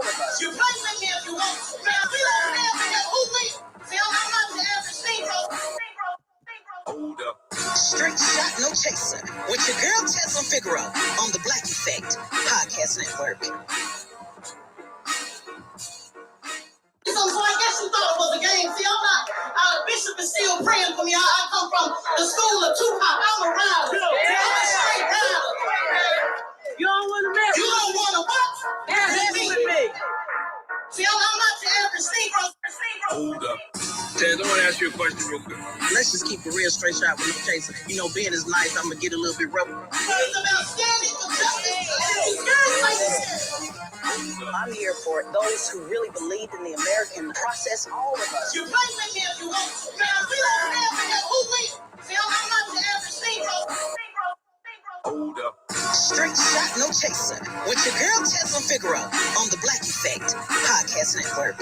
all of us. You play with me if you want. Man, we don't have to get who we. See, I'm not the average Negro. Hold up. Straight shot, no chaser. With your girl Tessa Figaro on the Black Effect Podcast Network. So I guess you thought it was a game. See, I'm not. Bishop is still praying for me. I come from the school of Tupac. I'm around. I'm a straight down. You don't want to mess. You don't want to what? Mess with me. See, I'm not the average Negro. Hold up. Tez, I want to ask you a question real quick. Let's just keep it real, straight shot with no chaser. You know, being is nice. I'm gonna get a little bit rough. It's about standing for justice. I'm here for those who really believed in the American process. All of us. You play with me if you want. Man, we don't have to get who we. See, I'm not the average Negro. Hold up. Straight shot, no chaser. With your girl Tessa Figaro on the Black Effect Podcast Network.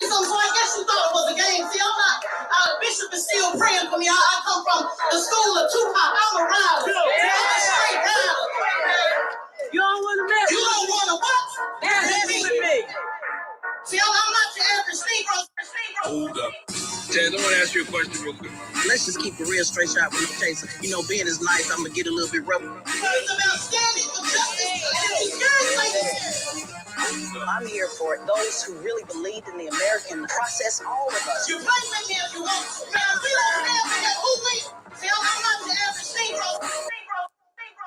So I guess you thought it was a game. See, I'm not. Bishop is still praying for me. I come from the school of Tupac. I'm around. I'm a straight down. You don't want to mess. You don't want to what? Mess with me. See, I'm not the average Negro. Hold up. Tez, I want to ask you a question real quick. Let's just keep it real, straight shot with no chaser. You know, being is nice. I'm gonna get a little bit rough. It's about standing for justice. I'm here for those who really believed in the American process. All of us. You play with me if you want. Man, we don't have to get who we. See, I'm not the average Negro.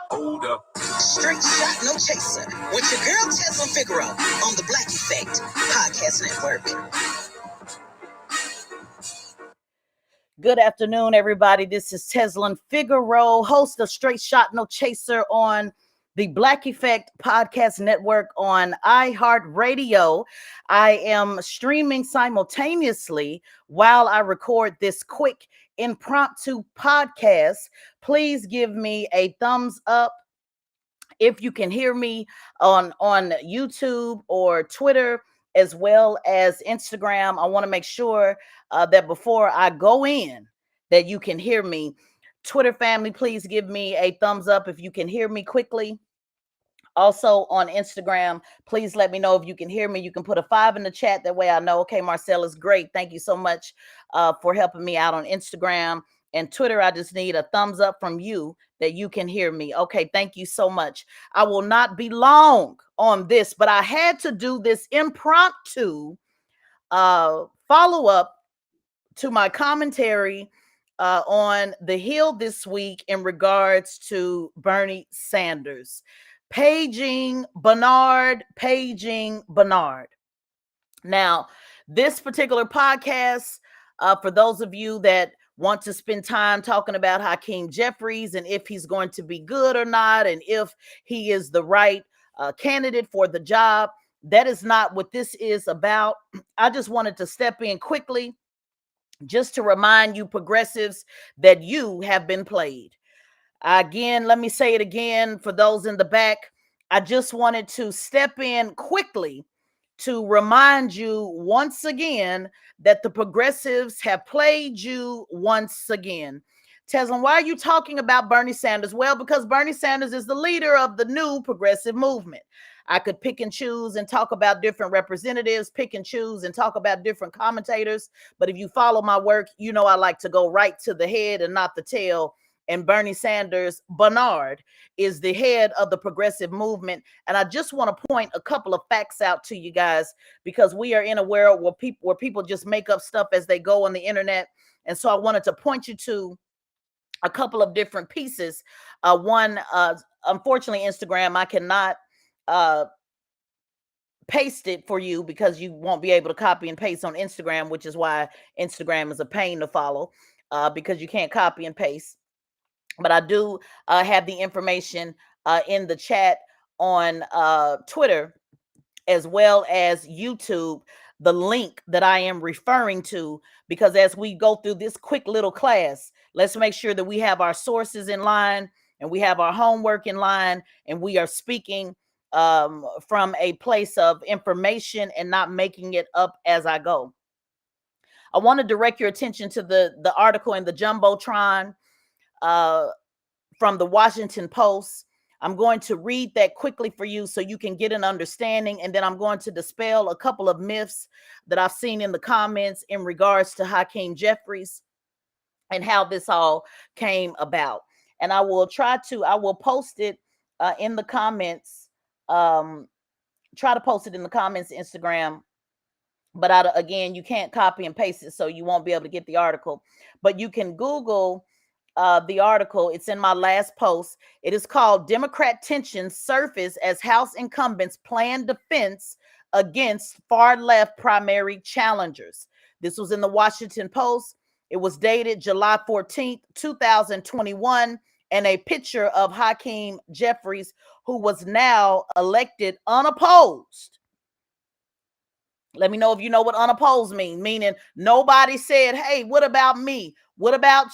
Hold up. Straight shot, no chaser. With your girl Tessa Figaro on the Black Effect Podcast Network. Good afternoon, everybody. This is Sidelined Figaro, host of Straight Shot, No Chaser on the Black Effect Podcast Network on iHeartRadio. I am streaming simultaneously while I record this quick impromptu podcast. Please give me a thumbs up if you can hear me on YouTube or Twitter, as well as Instagram. I want to make sure that before I go in, that you can hear me. Twitter family, please give me a thumbs up if you can hear me quickly. Also on Instagram, please let me know if you can hear me. You can put a 5 in the chat. That way I know, okay, Marcel is great. Thank you so much for helping me out on Instagram. And Twitter, I just need a thumbs up from you that you can hear me. Okay, thank you so much. I will not be long on this, but I had to do this impromptu follow-up to my commentary on the Hill this week in regards to Bernie Sanders. Paging Bernard. Now, this particular podcast, for those of you that want to spend time talking about Hakeem Jeffries and if he's going to be good or not, and if he is the right candidate for the job, that is not what this is about. I just wanted to step in quickly just to remind you progressives that you have been played. Again, let me say it again for those in the back. I just wanted to step in quickly to remind you once again that the progressives have played you once again. Teslin, why are you talking about Bernie Sanders? Well, because Bernie Sanders is the leader of the new progressive movement. I could pick and choose and talk about different representatives, pick and choose and talk about different commentators. But if you follow my work, you know I like to go right to the head and not the tail. And Bernie Sanders, Bernard, is the head of the progressive movement. And I just want to point a couple of facts out to you guys, because we are in a world where people just make up stuff as they go on the internet. And so I wanted to point you to a couple of different pieces. One, unfortunately, Instagram, I cannot paste it for you because you won't be able to copy and paste on Instagram, which is why Instagram is a pain to follow, because you can't copy and paste. But I do have the information in the chat on Twitter as well as YouTube, the link that I am referring to, because as we go through this quick little class, let's make sure that we have our sources in line and we have our homework in line, and we are speaking from a place of information and not making it up as I go. I want to direct your attention to the article in the Jumbotron from the Washington Post. I'm going to read that quickly for you so you can get an understanding, and then I'm going to dispel a couple of myths that I've seen in the comments in regards to Hakeem Jeffries and how this all came about. And I will post it in the comments. Try to post it in the comments, Instagram. But again, you can't copy and paste it, so you won't be able to get the article. But you can Google the article. It's in my last post. It is called "Democrat Tensions Surface as House Incumbents Plan Defense Against Far Left Primary Challengers." This was in the Washington Post. It was dated July 14th, 2021, and a picture of Hakeem Jeffries, who was now elected unopposed. Let me know if you know what unopposed means. Meaning nobody said, hey, what about me? What about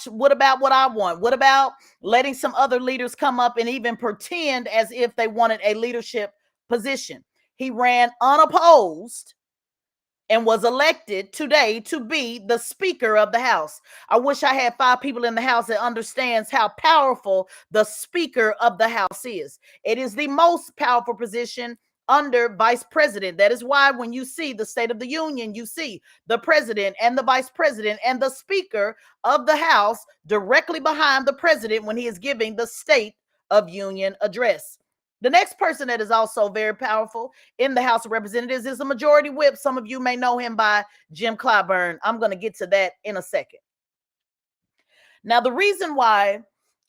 what I want? What about letting some other leaders come up and even pretend as if they wanted a leadership position? He ran unopposed and was elected today to be the Speaker of the House. I wish I had 5 people in the House that understands how powerful the Speaker of the House is. It is the most powerful position under Vice President. That is why when you see the State of the Union, you see the President and the Vice President and the Speaker of the House directly behind the President when he is giving the State of Union address. The next person that is also very powerful in the House of Representatives is the Majority Whip. Some of you may know him by Jim Clyburn. I'm going to get to that in a second. Now, the reason why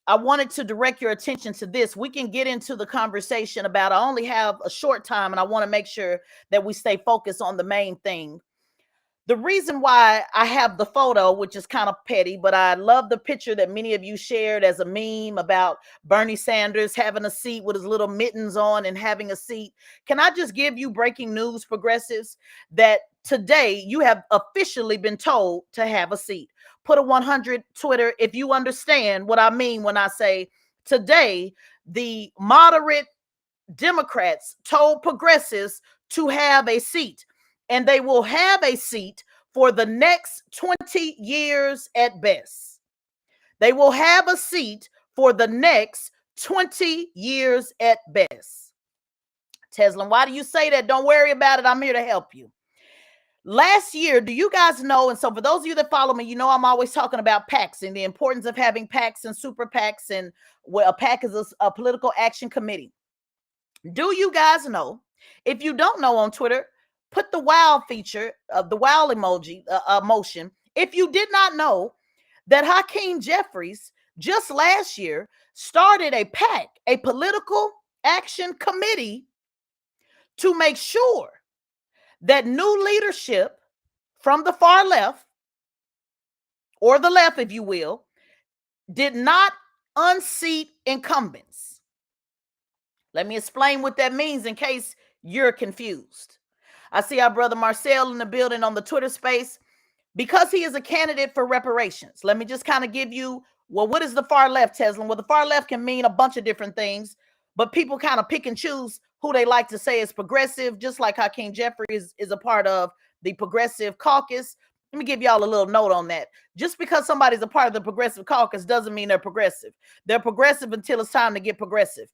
I wanted to direct your attention to this, we can get into the conversation about, I only have a short time and I want to make sure that we stay focused on the main thing. The reason why I have the photo, which is kind of petty, but I love the picture that many of you shared as a meme about Bernie Sanders having a seat with his little mittens on and having a seat. Can I just give you breaking news, progressives, that today you have officially been told to have a seat. Put a 100 Twitter if you understand what I mean when I say today the moderate Democrats told progressives to have a seat. And they will have a seat for the next 20 years at best. They will have a seat for the next 20 years at best. Teslin, why do you say that? Don't worry about it. I'm here to help you. Last year, do you guys know, and so for those of you that follow me, you know I'm always talking about PACs and the importance of having PACs and super PACs, and well, a PAC is a political action committee. Do you guys know? If you don't know, on Twitter, put the wow feature of the wow emoji motion. If you did not know that Hakeem Jeffries just last year started a PAC, a political action committee, to make sure that new leadership from the far left, or the left, if you will, did not unseat incumbents. Let me explain what that means in case you're confused. I see our brother Marcel in the building on the Twitter space. Because he is a candidate for reparations, let me just kind of give you, well, what is the far left, Tesla? Well, the far left can mean a bunch of different things, but people kind of pick and choose who they like to say is progressive, just like Hakeem Jeffries is a part of the Progressive Caucus. Let me give y'all a little note on that. Just because somebody's a part of the Progressive Caucus doesn't mean they're progressive. They're progressive until it's time to get progressive.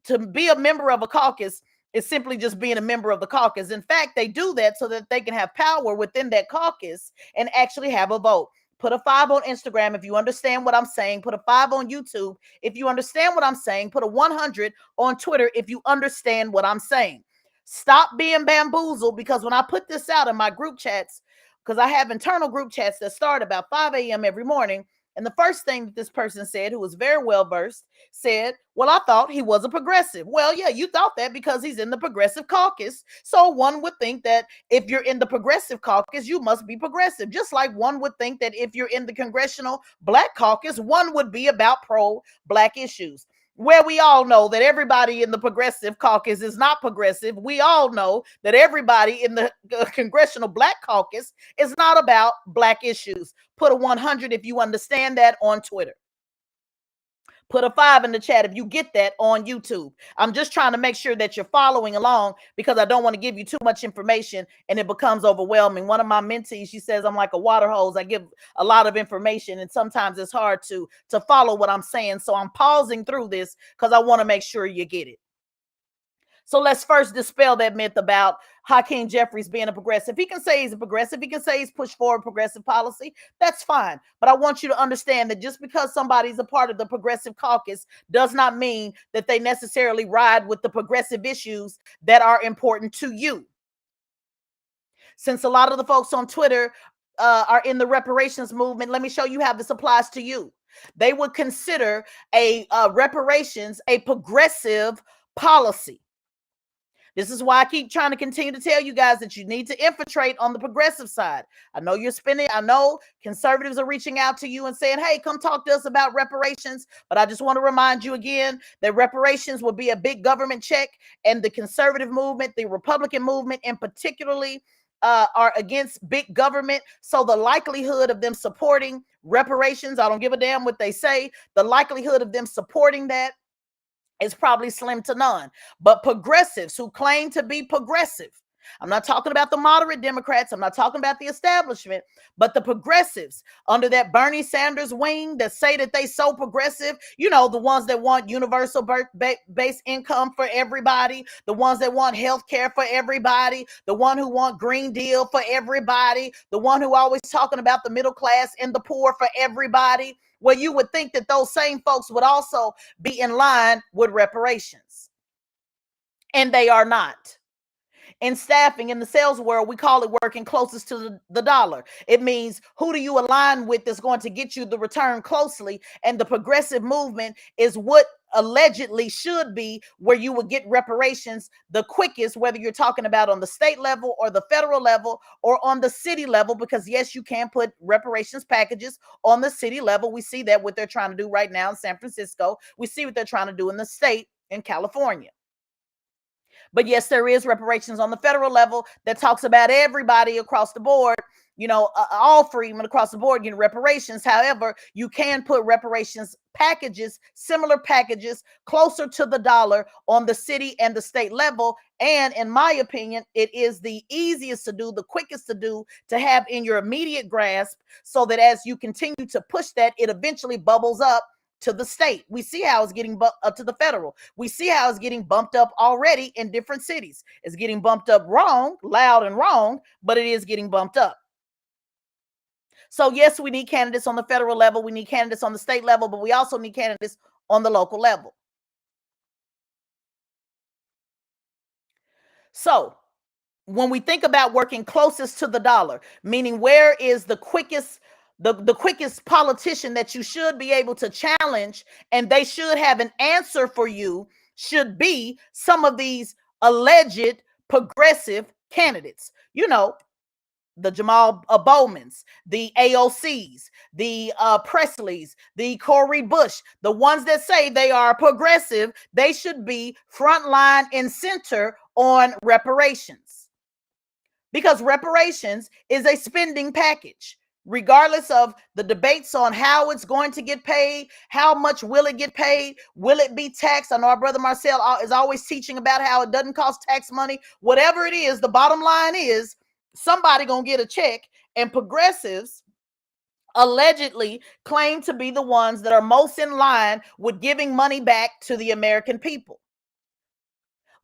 To be a member of a caucus is simply just being a member of the caucus. In fact, they do that so that they can have power within that caucus and actually have a vote. Put a 5 on Instagram if you understand what I'm saying. Put a 5 on YouTube if you understand what I'm saying. Put a 100 on Twitter if you understand what I'm saying. Stop being bamboozled, because when I put this out in my group chats, because I have internal group chats that start about 5 a.m. every morning, and the first thing that this person said, who was very well versed, said, well, I thought he was a progressive. Well, yeah, you thought that because he's in the Progressive Caucus. So one would think that if you're in the Progressive Caucus, you must be progressive. Just like one would think that if you're in the Congressional Black Caucus, one would be about pro-Black issues. Where we all know that everybody in the Progressive Caucus is not progressive. We all know that everybody in the Congressional Black Caucus is not about Black issues. Put a 100 if you understand that on Twitter. Put a 5 in the chat if you get that on YouTube. I'm just trying to make sure that you're following along because I don't want to give you too much information and it becomes overwhelming. One of my mentees, she says I'm like a water hose. I give a lot of information and sometimes it's hard to follow what I'm saying. So I'm pausing through this because I want to make sure you get it. So let's first dispel that myth about Hakeem Jeffries being a progressive. He can say he's a progressive. He can say he's pushed forward progressive policy. That's fine. But I want you to understand that just because somebody's a part of the progressive caucus does not mean that they necessarily ride with the progressive issues that are important to you. Since a lot of the folks on Twitter are in the reparations movement, let me show you how this applies to you. They would consider a reparations a progressive policy. This is why I keep trying to continue to tell you guys that you need to infiltrate on the progressive side. I know you're spending, I know conservatives are reaching out to you and saying, hey, come talk to us about reparations. But I just want to remind you again that reparations will be a big government check, and the conservative movement, the Republican movement in particularly, are against big government. So the likelihood of them supporting reparations, I don't give a damn what they say, the likelihood of them supporting that is probably slim to none. But progressives who claim to be progressive, I'm not talking about the moderate Democrats, I'm not talking about the establishment, but the progressives under that Bernie Sanders wing that say that they so progressive, you know, the ones that want universal base income for everybody, the ones that want health care for everybody, the one who want Green Deal for everybody, the one who always talking about the middle class and the poor for everybody. Well, you would think that those same folks would also be in line with reparations. And they are not. In staffing, in the sales world, we call it working closest to the dollar. It means who do you align with that's going to get you the return closely. And the progressive movement is what allegedly should be where you would get reparations the quickest, whether you're talking about on the state level or the federal level or on the city level, because yes, you can put reparations packages on the city level. We see that what they're trying to do right now in San Francisco. We see what they're trying to do in the state in California. But yes, there is reparations on the federal level that talks about everybody across the board, you know, all freemen across the board getting reparations. However, you can put reparations packages, similar packages, closer to the dollar on the city and the state level. And in my opinion, it is the easiest to do, the quickest to do, to have in your immediate grasp, so that as you continue to push that, it eventually bubbles up to the state. We see how it's getting up to the federal. We see how it's getting bumped up already in different cities. It's getting bumped up wrong, loud and wrong, but it is getting bumped up. So yes, we need candidates on the federal level. We need candidates on the state level, but we also need candidates on the local level. So when we think about working closest to the dollar, meaning where is the quickest politician that you should be able to challenge and they should have an answer for you, should be some of these alleged progressive candidates. You know, the Jamal Bowmans, the AOCs, the Presleys, the Cori Bush, the ones that say they are progressive, they should be frontline and center on reparations. Because reparations is a spending package. Regardless of the debates on how it's going to get paid, how much will it get paid, will it be taxed? I know our brother Marcel is always teaching about how it doesn't cost tax money. Whatever it is, the bottom line is somebody gonna get a check, and progressives allegedly claim to be the ones that are most in line with giving money back to the American people.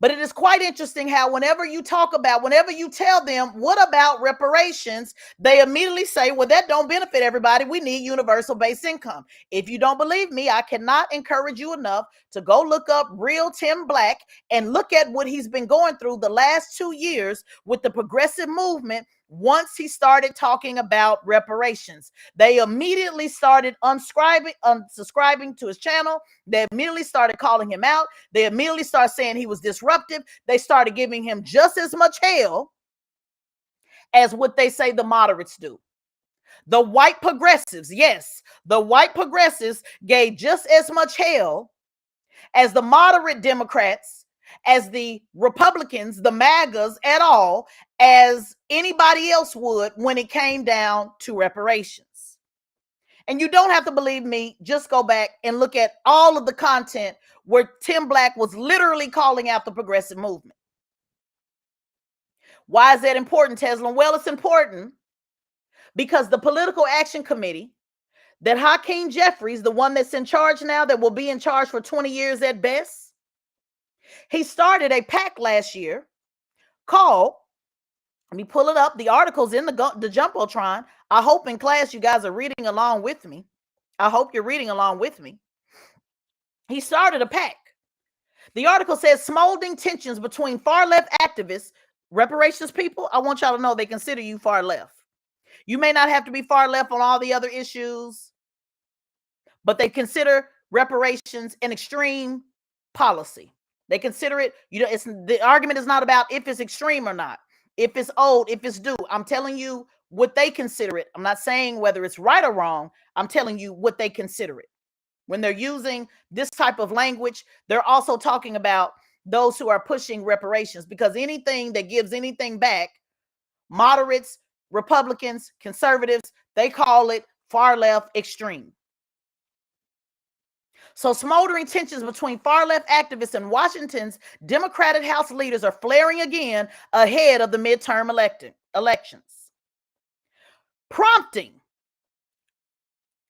But it is quite interesting how whenever you tell them, what about reparations, they immediately say, well, that don't benefit everybody. We need universal basic income. If you don't believe me, I cannot encourage you enough to go look up Real Tim Black and look at what he's been going through the last 2 years with the progressive movement. Once he started talking about reparations, they immediately started unsubscribing to his channel. They immediately started calling him out. They immediately started saying he was disruptive. They started giving him just as much hell as what they say the moderates do. The white progressives, yes, the white progressives gave just as much hell as the moderate Democrats, as the Republicans, the MAGAs at all, as anybody else would when it came down to reparations. And you don't have to believe me. Just go back and look at all of the content where Tim Black was literally calling out the progressive movement. Why is that important, Tesla? Well, it's important because the Political Action Committee that Hakeem Jeffries, the one that's in charge now, that will be in charge for 20 years at best, he started a PAC last year called, let me pull it up. The article's in the Jumbotron. I hope in class you guys are reading along with me. I hope you're reading along with me. He started a PAC. The article says smoldering tensions between far left activists, reparations people. I want y'all to know they consider you far left. You may not have to be far left on all the other issues, but they consider reparations an extreme policy. They consider it, it's the argument is not about if it's extreme or not, if it's old, if it's due. I'm telling you what they consider it. I'm not saying whether it's right or wrong. I'm telling you what they consider it. When they're using this type of language, they're also talking about those who are pushing reparations, because anything that gives anything back, moderates, Republicans, conservatives, they call it far left extreme. So smoldering tensions between far left activists and Washington's Democratic House leaders are flaring again ahead of the midterm elections. Prompting.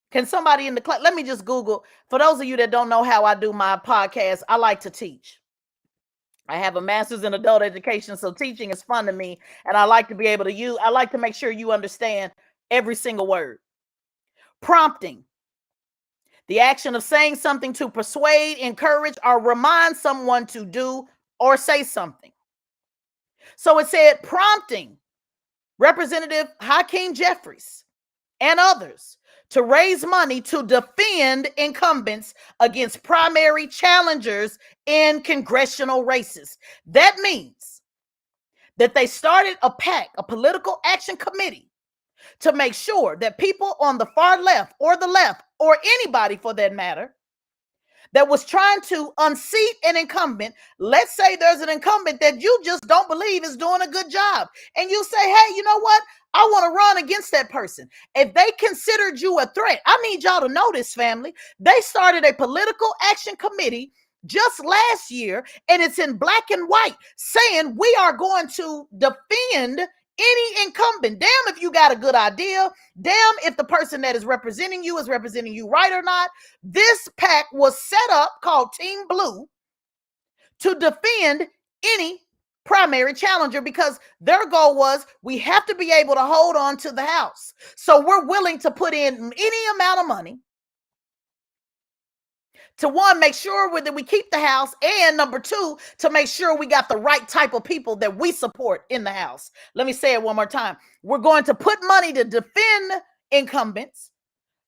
Can somebody in the class, let me just Google. For those of you that don't know how I do my podcast, I like to teach. I have a master's in adult education, so teaching is fun to me. And I like to be able to I like to make sure you understand every single word. Prompting. The action of saying something to persuade, encourage, or remind someone to do or say something. So it said prompting Representative Hakeem Jeffries and others to raise money to defend incumbents against primary challengers in congressional races. That means that they started a PAC, a political action committee, to make sure that people on the far left, or anybody for that matter, that was trying to unseat an incumbent. Let's say there's an incumbent that you just don't believe is doing a good job, and you say, hey, you know what? I want to run against that person. If they considered you a threat, I need y'all to know this, family. They started a political action committee just last year, and it's in black and white, saying we are going to defend any incumbent. Damn if you got a good idea. Damn if the person that is representing you right or not. This PAC was set up, called Team Blue, to defend any primary challenger, because their goal was, we have to be able to hold on to the House. So we're willing to put in any amount of money to, one, make sure that we keep the House, and number two, to make sure we got the right type of people that we support in the House. Let me say it one more time. We're going to put money to defend incumbents,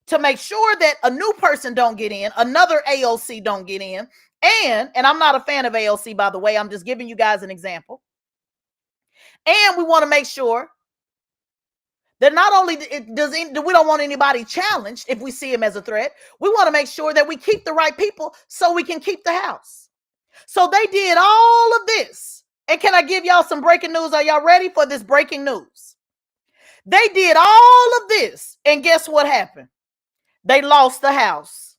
to make sure that a new person don't get in, another AOC don't get in. And I'm not a fan of AOC, by the way. I'm just giving you guys an example. And we want to make sure that not only we don't want anybody challenged if we see him as a threat, we want to make sure that we keep the right people so we can keep the House. So they did all of this. And can I give y'all some breaking news? Are y'all ready for this breaking news? They did all of this, and guess what happened? They lost the House.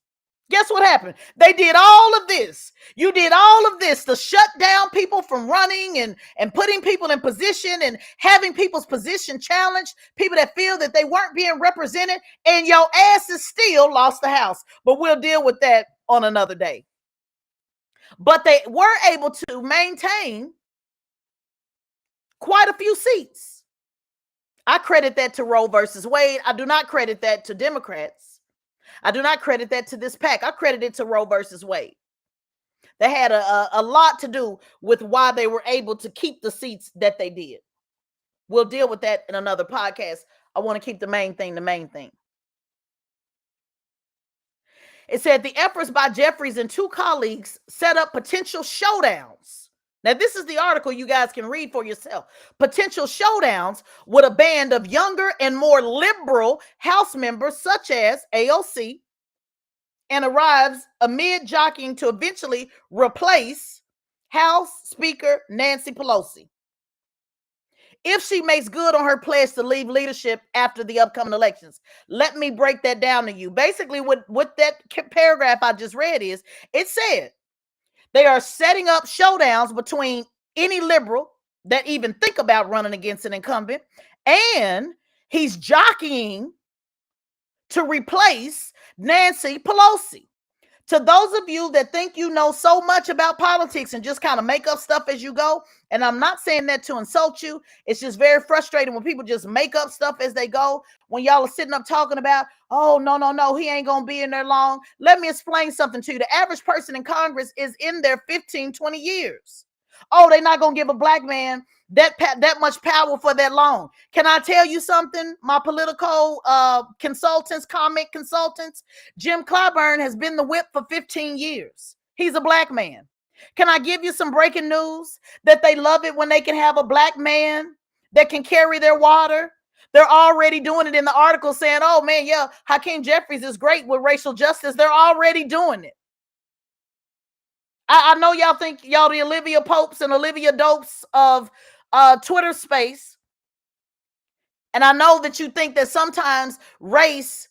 Guess what happened? They did all of this. You did all of this to shut down people from running and putting people in position and having people's position challenged, people that feel that they weren't being represented, and your asses still lost the House. But we'll deal with that on another day. But they were able to maintain quite a few seats. I credit that to Roe versus Wade. I do not credit that to Democrats. I do not credit that to this PAC. I credit it to Roe versus Wade. They had a lot to do with why they were able to keep the seats that they did. We'll deal with that in another podcast. I want to keep the main thing the main thing. It said the efforts by Jeffries and two colleagues set up potential showdowns. Now, this is the article you guys can read for yourself. Potential showdowns with a band of younger and more liberal House members, such as AOC, and arrives amid jockeying to eventually replace House Speaker Nancy Pelosi. if she makes good on her pledge to leave leadership after the upcoming elections. Let me break that down to you. Basically, what that paragraph I just read is, it said they are setting up showdowns between any liberal that even think about running against an incumbent, and he's jockeying to replace Nancy Pelosi. To those of you that think you know so much about politics and just kind of make up stuff as you go, and I'm not saying that to insult you, it's just very frustrating when people just make up stuff as they go. When y'all are sitting up talking about, oh, no, he ain't going to be in there long. Let me explain something to you. The average person in Congress is in there 15, 20 years. Oh, they're not going to give a black man that much power for that long. Can I tell you something? My political consultants, comment consultants, Jim Clyburn has been the whip for 15 years. He's a black man. Can I give you some breaking news? That they love it when they can have a black man that can carry their water. They're already doing it in the article saying, oh man, yeah, Hakeem Jeffries is great with racial justice. They're already doing it. I know y'all think y'all the Olivia Popes and Olivia Dopes of Twitter space. And I know that you think that sometimes race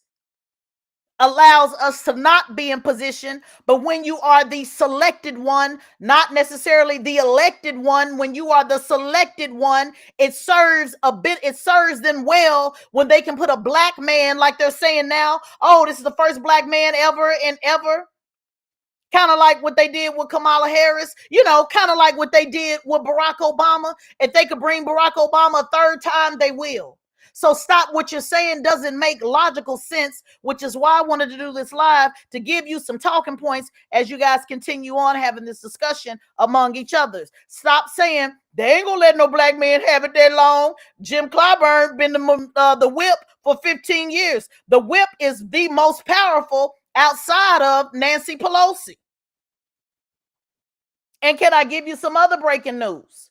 allows us to not be in position, but when you are the selected one, not necessarily the elected one, when you are the selected one, it serves them well when they can put a black man, like they're saying now, oh, this is the first black man ever and ever. Kind of like what they did with Kamala Harris, kind of like what they did with Barack Obama. If they could bring Barack Obama a third time, they will. So stop what you're saying doesn't make logical sense, which is why I wanted to do this live, to give you some talking points as you guys continue on having this discussion among each other. Stop saying they ain't gonna let no black man have it that long. Jim Clyburn been the whip for 15 years. The whip is the most powerful outside of Nancy Pelosi. And can I give you some other breaking news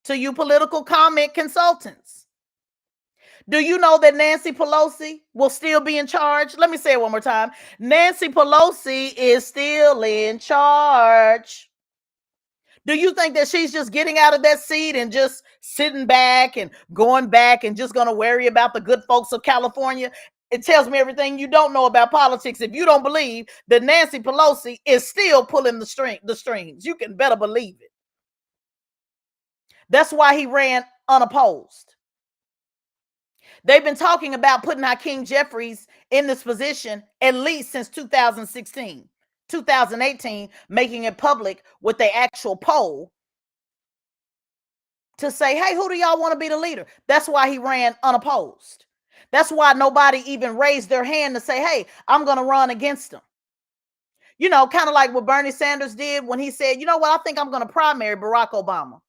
to you political comment consultants? Do you know that Nancy Pelosi will still be in charge? Let me say it one more time. Nancy Pelosi is still in charge. Do you think that she's just getting out of that seat and just sitting back and going back and just going to worry about the good folks of California? It tells me everything you don't know about politics if you don't believe that Nancy Pelosi is still pulling the strings. You can better believe it. That's why he ran unopposed. They've been talking about putting Hakeem Jeffries in this position at least since 2016, 2018, making it public with the actual poll to say, hey, who do y'all want to be the leader? That's why he ran unopposed. That's why nobody even raised their hand to say, hey, I'm going to run against him. Kind of like what Bernie Sanders did when he said, you know what, I think I'm going to primary Barack Obama.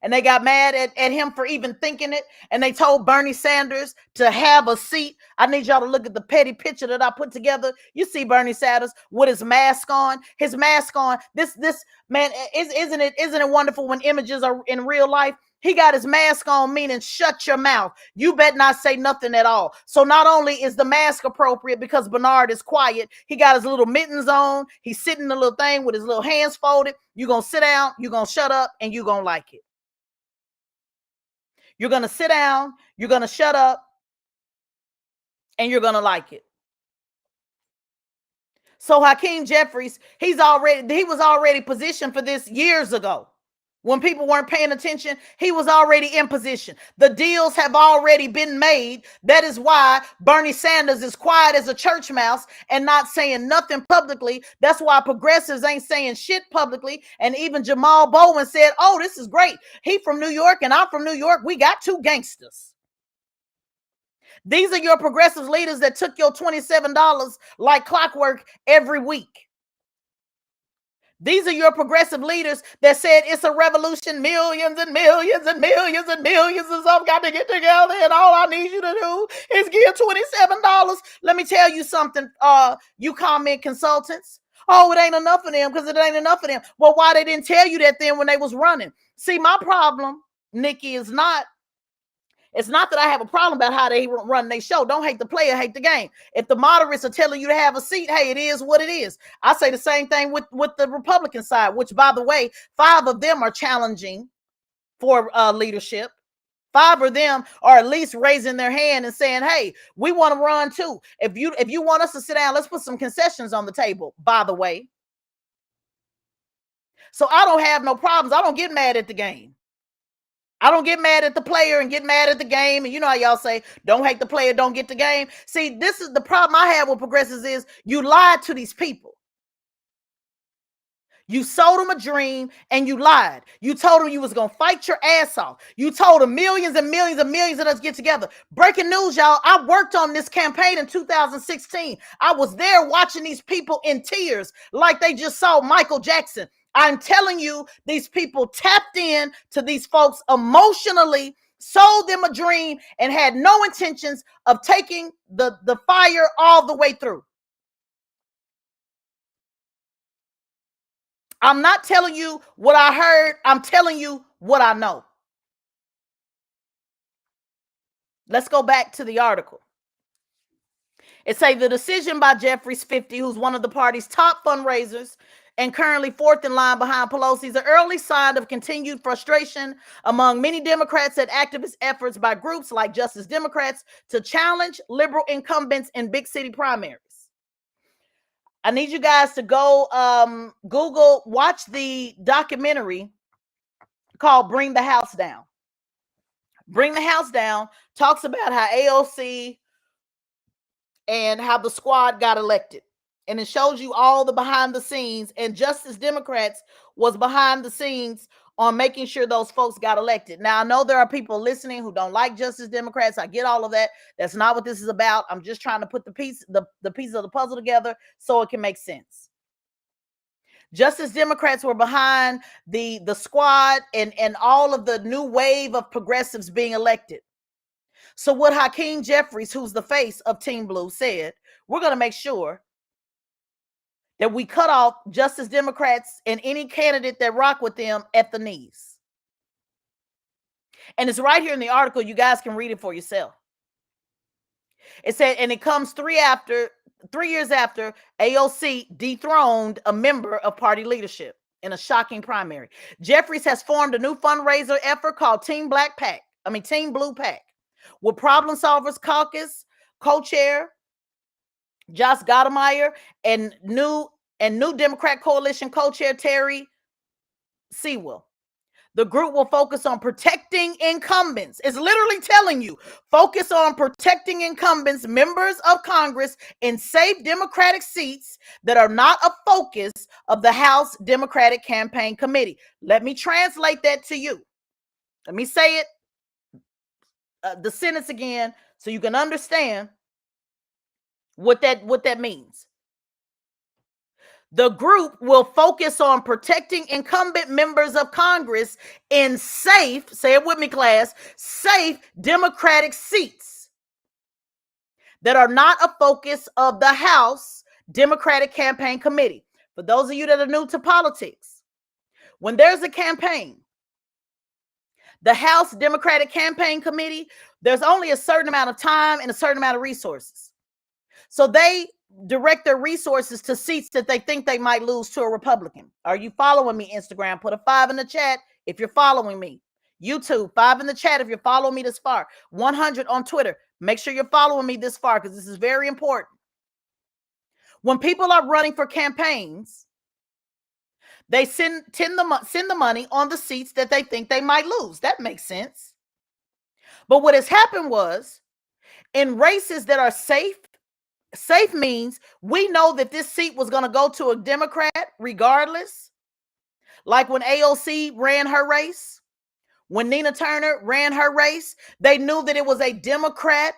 And they got mad at him for even thinking it. And they told Bernie Sanders to have a seat. I need y'all to look at the petty picture that I put together. You see Bernie Sanders with his mask on. His mask on. This man, isn't it wonderful when images are in real life? He got his mask on, meaning shut your mouth. You better not say nothing at all. So not only is the mask appropriate because Bernard is quiet, he got his little mittens on. He's sitting in the little thing with his little hands folded. You're going to sit down, you're going to shut up, and you're going to like it. You're going to sit down, you're going to shut up, and you're going to like it. So Hakeem Jeffries, he was already positioned for this years ago. When people weren't paying attention, he was already in position. The deals have already been made. That is why Bernie Sanders is quiet as a church mouse and not saying nothing publicly. That's why progressives ain't saying shit publicly. And even Jamal Bowman said, oh, this is great. He from New York and I'm from New York. We got two gangsters. These are your progressive leaders that took your $27 like clockwork every week. These are your progressive leaders that said it's a revolution, millions and millions and millions and millions of them got to get together, and all I need you to do is give $27. Let me tell you something, you comment consultants. Oh, it ain't enough of them because it ain't enough of them. Well, why they didn't tell you that then when they was running? See, my problem, Nikki, it's not that I have a problem about how they run their show. Don't hate the player, hate the game. If the moderates are telling you to have a seat, hey, it is what it is. I say the same thing with the Republican side, which, by the way, 5 of them are challenging for leadership. 5 of them are at least raising their hand and saying, hey, we want to run too. If you want us to sit down, let's put some concessions on the table, by the way. So I don't have no problems. I don't get mad at the game. I don't get mad at the player and get mad at the game. And you know how y'all say, don't hate the player, don't get the game. See, this is the problem I have with progressives is you lied to these people. You sold them a dream and you lied. You told them you was going to fight your ass off. You told them millions and millions and millions of us get together. Breaking news, y'all. I worked on this campaign in 2016. I was there watching these people in tears like they just saw Michael Jackson. I'm telling you, these people tapped in to these folks emotionally, sold them a dream, and had no intentions of taking the fire all the way through. I'm not telling you what I heard. I'm telling you what I know. Let's go back to the article. It says the decision by Jeffries 50, who's one of the party's top fundraisers and currently fourth in line behind Pelosi, is an early sign of continued frustration among many Democrats at activist efforts by groups like Justice Democrats to challenge liberal incumbents in big city primaries. I need you guys to go Google, watch the documentary called Bring the House Down. Bring the House Down talks about how AOC and how the squad got elected. And it shows you all the behind the scenes, and Justice Democrats was behind the scenes on making sure those folks got elected. Now, I know there are people listening who don't like Justice Democrats. I get all of that. That's not what this is about. I'm just trying to put the pieces of the puzzle together so it can make sense. Justice Democrats were behind the squad and all of the new wave of progressives being elected. So what Hakeem Jeffries, who's the face of Team Blue, said, we're going to make sure that we cut off Justice Democrats and any candidate that rock with them at the knees. And it's right here in the article. You guys can read it for yourself. It said, and it comes 3 years after AOC dethroned a member of party leadership in a shocking primary. Jeffries has formed a new fundraiser effort called Team Blue PAC, with Problem Solvers Caucus co-chair Josh Gottemeyer and new Democrat Coalition co-chair Terry Sewell. The group will focus on protecting incumbents. It's literally telling you, focus on protecting incumbents, members of Congress in safe Democratic seats that are not a focus of the House Democratic Campaign Committee. Let me translate that to you. Let me say it, the sentence again, so you can understand what that means. The group will focus on protecting incumbent members of Congress in safe, say it with me, class, safe Democratic seats that are not a focus of the House Democratic Campaign Committee. For those of you that are new to politics, when there's a campaign, the House Democratic Campaign Committee, there's only a certain amount of time and a certain amount of resources. So they direct their resources to seats that they think they might lose to a Republican. Are you following me, Instagram? Put a 5 in the chat if you're following me. YouTube, 5 in the chat if you're following me this far. 100 on Twitter. Make sure you're following me this far because this is very important. When people are running for campaigns, they send the money on the seats that they think they might lose. That makes sense. But what has happened was, in races that are safe means we know that this seat was going to go to a Democrat regardless. Like when AOC ran her race, when Nina Turner ran her race, they knew that it was a Democrat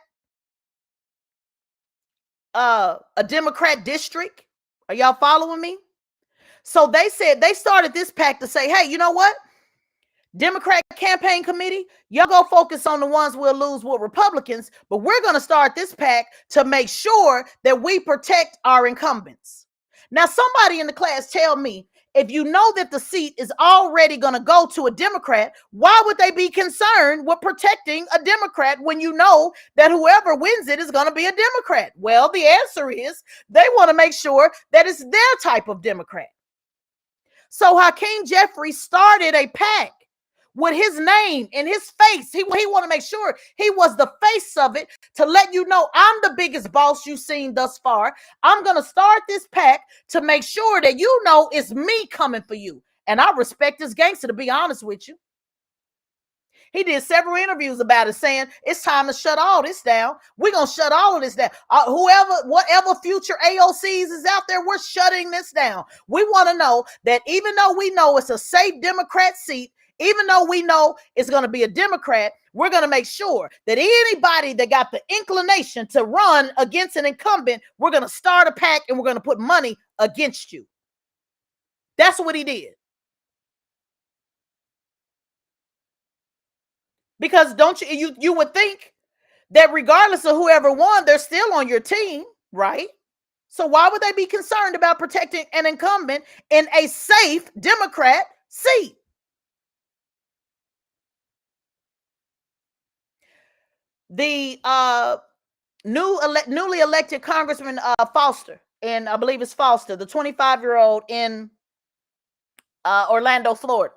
district. Are y'all following me? So they said, they started this pack to say, hey, you know what? Democrat Campaign Committee, y'all go focus on the ones we'll lose with Republicans, but we're going to start this pack to make sure that we protect our incumbents. Now, somebody in the class tell me, if you know that the seat is already going to go to a Democrat, why would they be concerned with protecting a Democrat when you know that whoever wins it is going to be a Democrat? Well, the answer is they want to make sure that it's their type of Democrat. So Hakeem Jeffries started a pack with his name and his face. He want to make sure he was the face of it to let you know, I'm the biggest boss you've seen thus far. I'm going to start this pack to make sure that you know it's me coming for you. And I respect this gangster, to be honest with you. He did several interviews about it, saying it's time to shut all this down. We're going to shut all of this down. Whatever future AOCs is out there, we're shutting this down. We want to know that even though we know it's a safe Democrat seat, even though we know it's going to be a Democrat, we're going to make sure that anybody that got the inclination to run against an incumbent, we're going to start a pack and we're going to put money against you. That's what he did. Because don't you would think that regardless of whoever won, they're still on your team, right? So why would they be concerned about protecting an incumbent in a safe Democrat seat? The newly elected Congressman Foster, and I believe it's Foster, the 25-year-old in Orlando, Florida.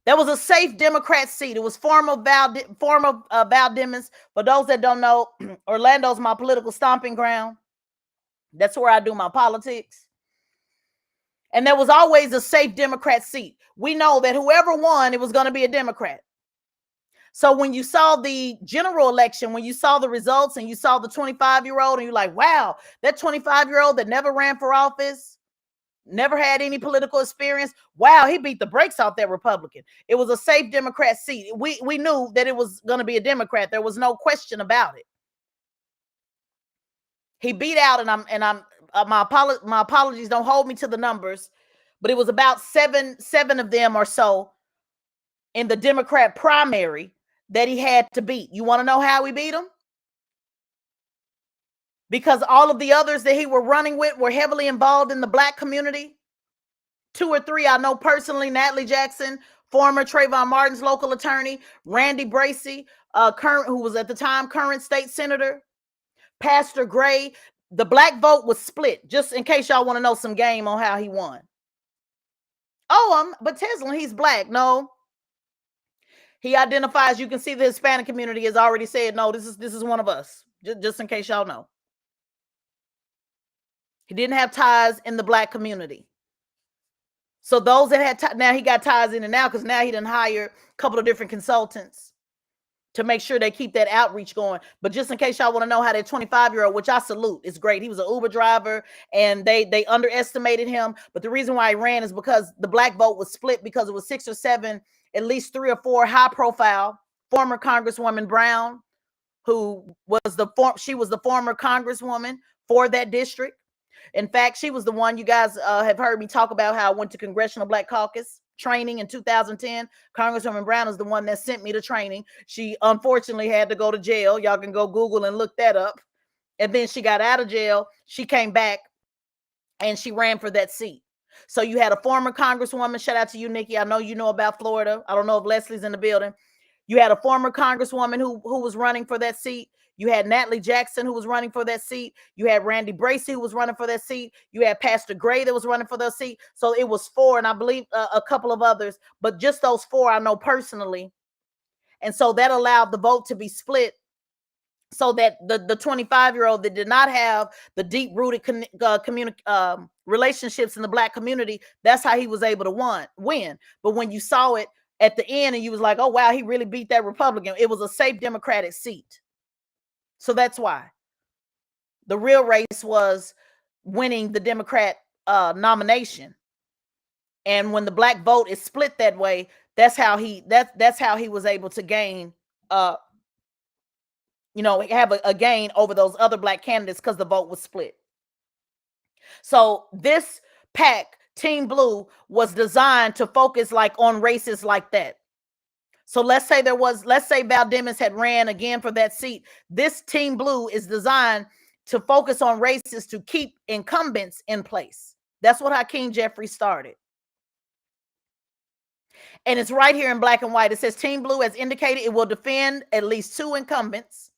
That was a safe Democrat seat. It was former Val Demings. For those that don't know, Orlando's my political stomping ground. That's where I do my politics. And there was always a safe Democrat seat. We know that whoever won, it was going to be a Democrat. So when you saw the general election, when you saw the results and you saw the 25-year-old and you're like, wow, that 25-year-old that never ran for office, never had any political experience. Wow, he beat the brakes off that Republican. It was a safe Democrat seat. We knew that it was going to be a Democrat. There was no question about it. He beat out, and I'm my apologies. Don't hold me to the numbers, but it was about seven of them or so in the Democrat primary that he had to beat. You want to know how he beat them? Because all of the others that he were running with were heavily involved in the Black community. 2 or 3 I know personally: Natalie Jackson, former Trayvon Martin's local attorney; Randy Bracey, current, who was at the time current state senator; Pastor Gray. The Black vote was split, just in case y'all want to know some game on how he won. Oh, but Tesla, he's Black. No. He identifies, you can see the Hispanic community has already said, no, this is one of us. Just in case y'all know. He didn't have ties in the Black community. So those that had now he got ties in and out, because now he done hired a couple of different consultants to make sure they keep that outreach going. But just in case y'all want to know how that 25-year-old, which I salute, is great. He was an Uber driver and they underestimated him. But the reason why he ran is because the Black vote was split, because it was 6 or 7, at least 3 or 4 high profile. Former Congresswoman Brown, who was she was the former Congresswoman for that district. In fact, she was the one, you guys have heard me talk about how I went to Congressional Black Caucus training in 2010. Congresswoman Brown is the one that sent me to training. She unfortunately had to go to jail. Y'all can go Google and look that up. And then she got out of jail. She came back and she ran for that seat. So you had a former Congresswoman. Shout out to you, Nikki. I know you know about Florida. I don't know if Leslie's in the building. You had a former Congresswoman who was running for that seat. You had Natalie Jackson, who was running for that seat. You had Randy Bracey, who was running for that seat. You had Pastor Gray that was running for that seat. So it was 4, and I believe a couple of others, but just those 4 I know personally. And so that allowed the vote to be split, so that the 25-year-old that did not have the deep-rooted relationships in the Black community, that's how he was able to win. But when you saw it at the end and you was like, oh, wow, he really beat that Republican, it was a safe Democratic seat. So that's why. The real race was winning the Democrat nomination. And when the Black vote is split that way, that's how he was able to gain have a gain over those other Black candidates, because the vote was split. So this PAC, Team Blue, was designed to focus on races like that. So let's say Val Demings had ran again for that seat. This Team Blue is designed to focus on races to keep incumbents in place. That's what Hakeem Jeffries started. And it's right here in black and white. It says Team Blue has indicated it will defend at least 2 incumbents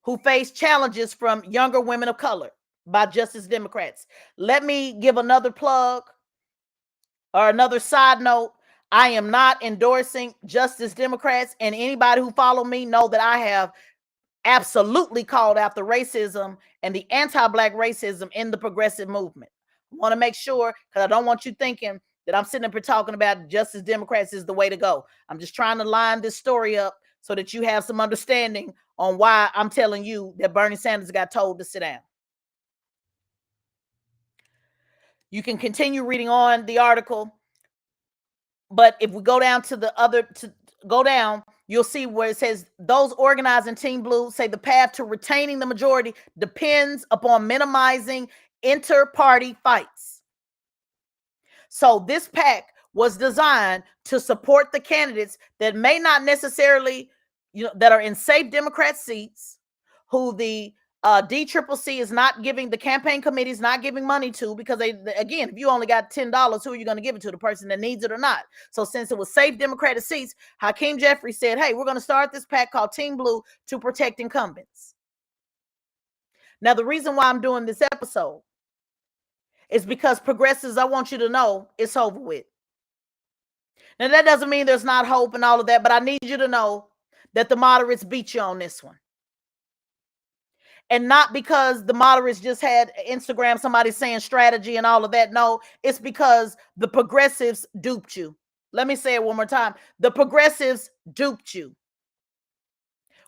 who face challenges from younger women of color by Justice Democrats. Let me give another plug. Or another side note, I am not endorsing Justice Democrats, and anybody who follow me know that I have absolutely called out the racism and the anti-black racism in the progressive movement. I want to make sure, because I don't want you thinking that I'm sitting up here talking about Justice Democrats is the way to go. I'm just trying to line this story up so that you have some understanding on why I'm telling you that Bernie Sanders got told to sit down. You can continue reading on the article, but if we go down to the other, to go down, you'll see where it says those organizing Team Blue say the path to retaining the majority depends upon minimizing inter-party fights. So this pack was designed to support the candidates that may not necessarily, that are in safe Democrat seats, who the DCCC is not giving, the campaign committee is not giving money to, because again, if you only got $10, who are you going to give it to? The person that needs it or not? So since it was safe Democratic seats, Hakeem Jeffries said, hey, we're going to start this pack called Team Blue to protect incumbents. Now, the reason why I'm doing this episode is because progressives, I want you to know it's over with. Now, that doesn't mean there's not hope and all of that, but I need you to know that the moderates beat you on this one. And not because the moderates just had Instagram, somebody saying strategy and all of that. No, it's because the progressives duped you. Let me say it one more time. The progressives duped you.